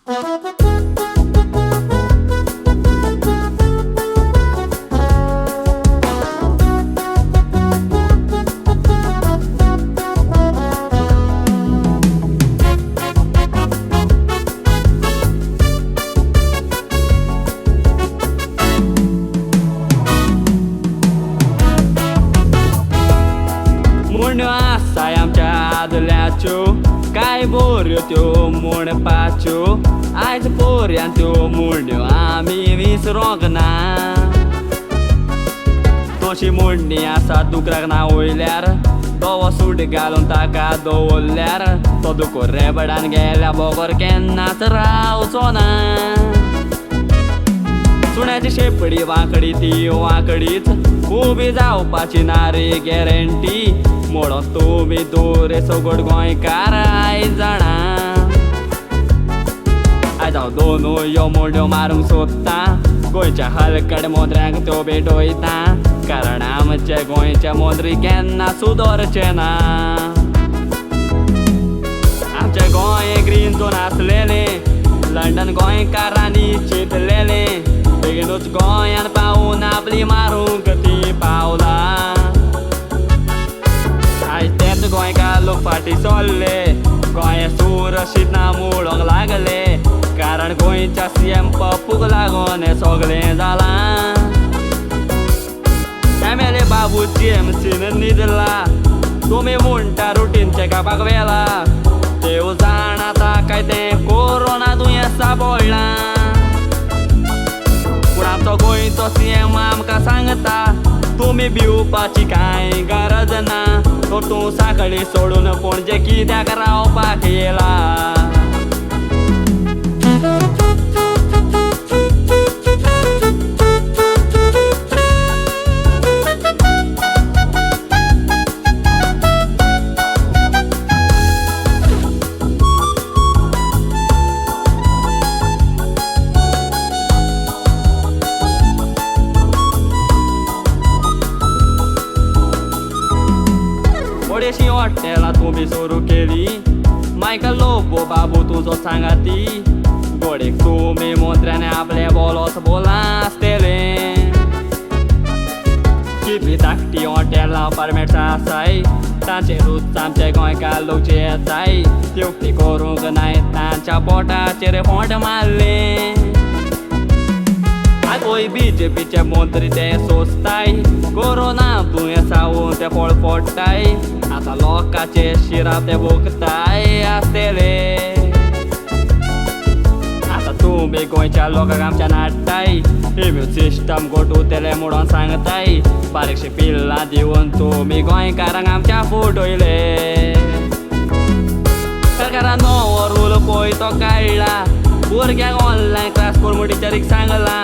मुंड्यो आसाय आमच्या आदल्याच्यो काय बोऱ्यो त्यो म्हूण पाच्यो आयज पोरयान त्यो मुंड्यो आमी विसरोंक ना तशी मुंडणी आसा दुकराक ना वयल्यार दोवो सूट घालून ताका दवरल्यार तो दुकोर रेबडान गेल्या बोगोर केन्नाच रावचो ना सुण्याची शेपडी वांकडी ती वांकडीच उबी जावपाची ना रे गॅरंटी म्हणून तुमी दोरे सगोड गोंयकार आयज जाणा आयज हांव दोनू यो मुंड्यो मारूंक सोदता गोंयच्या हलकड मोंद्र्यांक त्यो भेटयता कारण आमचे गोंयचे मोंद्री केन्ना सुदरचे ना आमचे गोंय ग्रीन झोन आसलेले लंडन गोंयकारांनी चिंतलेले बेगीनूच गोंयान पावून आपली मारूंक ती पावला आयज तेच गोंयकार लोक फाटी सरले गोंय सुरक्षीत ना मुळोंक लागले कारण गोंयच्या सीएम पप्पूक लागून हें सगळें जालां एमएलए बाबू जीएमसीन न्हिदला तुमी म्हणटा रुटीन चॅकअपाक वेला देव जाणाता काय तें कोरोना दुयेंस सापडलां पूण आमचो गोंयचो सीएम आमकां सांगता तुमी भिवपाची कांय गरज ना तो तूं सांखळी सोडून पणजे कित्याक रावपाक येला थोडीशी हॉटेलां तुमी सुरू केली मायकल लोबो बाबू तुजो सांगाती गोडेक तुमी मंत्र्याने आपले बोलोस बोला आसतले कितली धाकटी हॉटेलां परमेट्स आसाय तांचेरूच आमचे गोंयकार लोक येताय येवटी करूंक नाय तांच्या पोटाचेर फोंट मारले आगोय बीजेपीचे मंत्री ते सोंसताय कोरोना दुयेंसावून ते फळ पडटाय आतां लोकांचे शिराप ते भोगताय आसतले आतां तुमी गोंयच्या लोकांक आमच्या नाडटाय इम्यून सिस्टम घोटुतले म्हणून सांगताय बारीकशी पिल्लां दिवन तुमी गोंयकारांक आमच्या फुटयले सरकारान नवो रूल पळय तो काडला भुरग्यांक ऑनलायन क्लास कोर म्हूण टिचरीक सांगला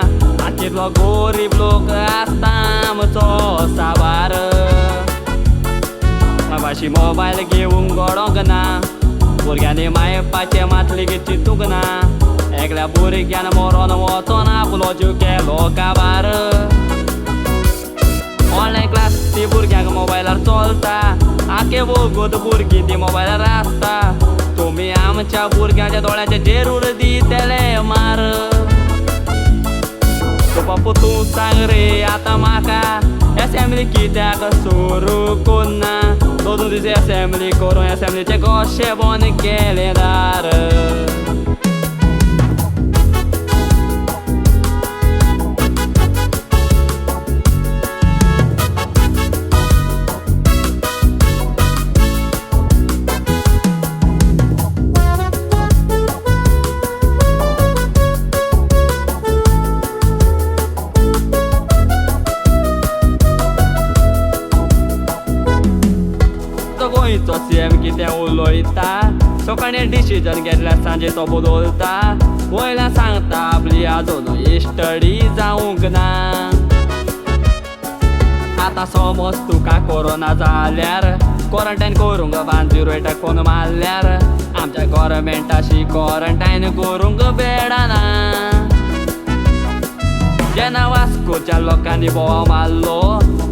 कितलो गरीब लोक आसता आमचो साबार बाबाशी मोबायल घेवंक गडोंक ना भुरग्यांनी मायपाचे मातली चिंतूंक ना एकल्या भुरग्यान मरोन वचोन आपलो जीव केलो काबार ऑनलायन क्लास ती भुरग्यांक मोबायलार चलता आखे वगत भुरगीं ती मोबायलार आसता तुमी आमच्या भुरग्यांच्या दोळ्याचे जेरूर दितले मार पप्पू तूं सांग रे आतां म्हाका असेंब्ली कित्याक सुरू कोन्ना दोन दीस असेंब्ली करून असेंब्लीचे कशें बंद केले दार गोंयचो सीएम कितें उलयता सकाळी डिसिजन घेतल्यार सांजे तो बदलता वयल्यान सांगता आपली आजून स्टडी जावंक ना आतां समज तुका कोरोना जाल्यार क्वॉरंटायन करूंक 108 फोन मारल्यार आमच्या गव्हर्मेंटाशी क्वॉरंटायन करूंक बेडाना जेन्ना वास्कोच्या लोकांनी बोवाळ मारलो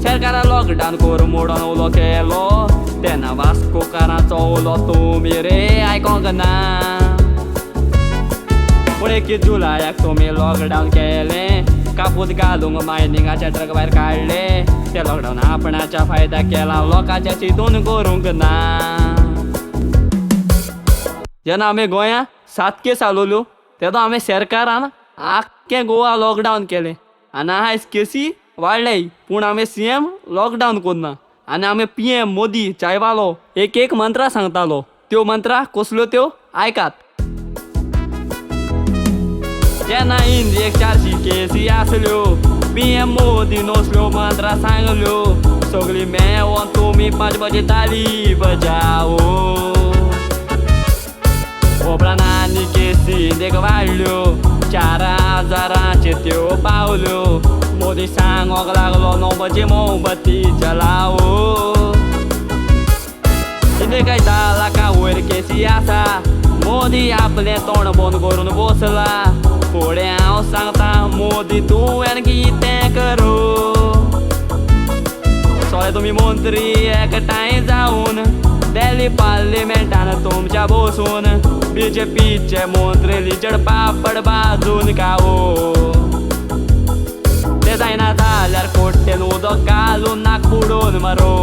सरकारान लॉकडावन करून म्हणून उलो केलो तेन्ना वास्कोकारांचो उलो तुमी रे आयकोंक ना पूण 21 जुलयाक तुमी लॉकडावन केलें, कापूस घालूंक मायनिंगाचे ट्रक भायर काडले. ते लॉकडावन आपणाच्या फायद्याक केला, लोकांच्या चिंतून करूंक ना. जेन्ना आमी गोंयांत 7 केस आलोल्यो तेदो आमी सरकारान आख्खें गोवा लॉकडावन केलें आनी आयज केसी वाडल्याय पूण आमी CM लॉकडावन करना. आनी आमी PM मोदी चायवालो एक मंत्रां सांगतालो, त्यो मंत्रां कसल्यो त्यो आयकात. जेन्ना इंडियेक 400 केसी आसल्यो, PM मोदी नसल्यो मंत्रां सांगल्यो, सगळीं मेळोन तुमी 5 बजे ताली बजावो. उपरांत आनी केसी देख वाडल्यो, 4000 त्यो पावल्यो. मोदी सांगोंक लागलो 9 बजे मोमबत्ती जलावो. कितें काय 10 लाखा वयर केसी आसा, मोदी आपलें तोंड बंद करून बसला. फुडें हांव सांगता मोदी तुवें कितें करूं. सगळे तुमी मंत्री एकठांय जावन दिल्ली पार्लिमेंटान तुमच्या बसून BJPचे मंत्री लिचड पापड भाजून खावो. ते जायना जाल्यार कोट्टेन उदक घालून नाक बुडोवन मारो.